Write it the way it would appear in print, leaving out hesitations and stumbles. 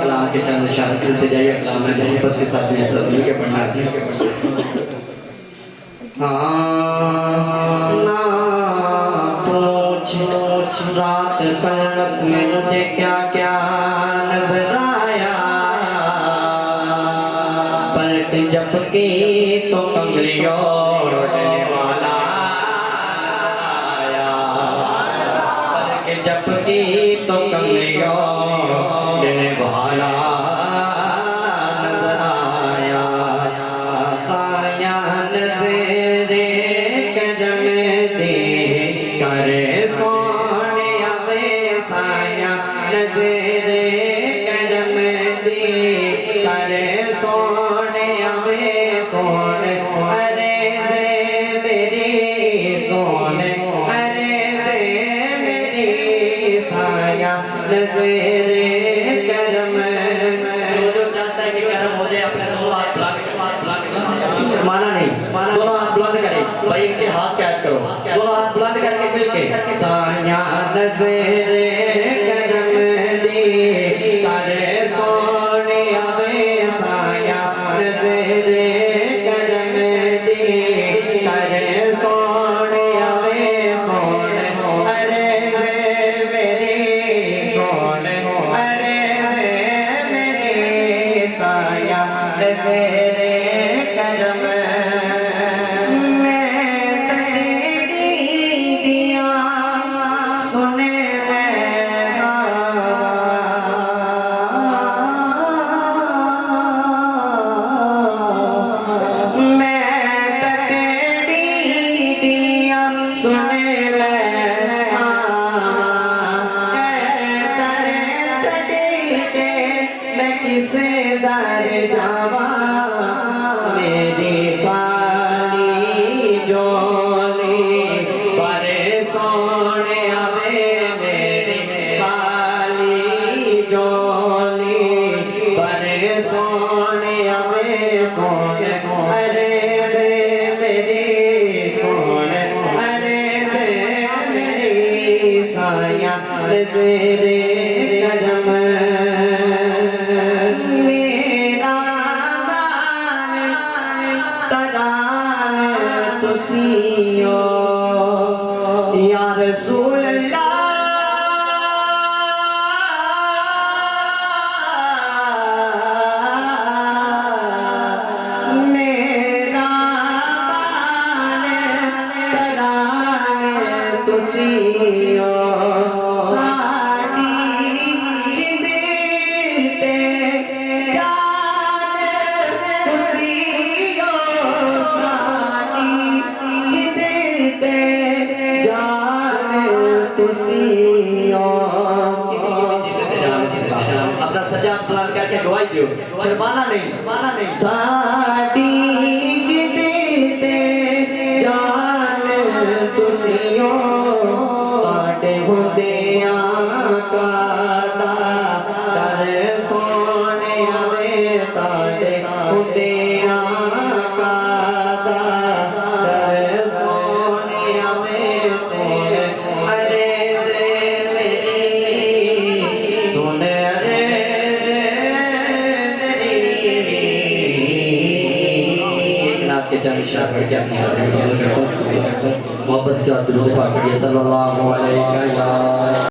کلام کے چند اشارے کھلتے جائیے، کلام میں محبت کے ساتھ میں سب مل کے پڑھنا ہے۔ نہ پوچھ رات خلوت میں مجھے کیا کیا نظر آیا، پلک جب کی تو کملی اور اٹھنے والا آیا، پلک جب کی تو کملی اور اٹھنے والا نظر آیا، سایہ نظر کرم دے کرے سونے آوے، سایہ نظر کرم دے کرے سونے آوے، سونے عرض میری سونے عرض میری، سایہ نظر کرم۔ جو چاہتا ہے کہ کرم ہو جائے اپنے دونوں ہاتھ مانا نہیں، دونوں ہاتھ بلند کریں بھائی، ان کے ہاتھ کیچ کرو، دونوں ہاتھ بلند کر کے مل کے سایہ نظر کرم دی کرے سونے آوے، سایہ نظر کرم دی کرے سونے آوے، سونے عرض میری سونے عرض میری، سایہ نظر کرم۔ کسے در جاوا میری کالی جولی پر سونے آوے، میری کالی جولی پر سونے آوے، سونے عرض میری سونے عرض میری، سایہ نظر کرم۔ یا رسول اللہ میرا بان تران تسیو، ساڑی دیتے جان تسیو، ساڑی اپنا سجاد بلند کر کے دعائی دیو، شرمانا نہیں، ساڑی دیتے جان تسیوں، کاٹے ہوندے آقا دا در سونے آوے، کاٹے ہوندے آقا دا در سونے آوے، سونے عرض میری سونے کے چند اشارے پڑھ کے اپنی حاضری میں کرتا ہوں، محبت سے درود پاک پڑھیے صلی اللہ علیہ وسلم۔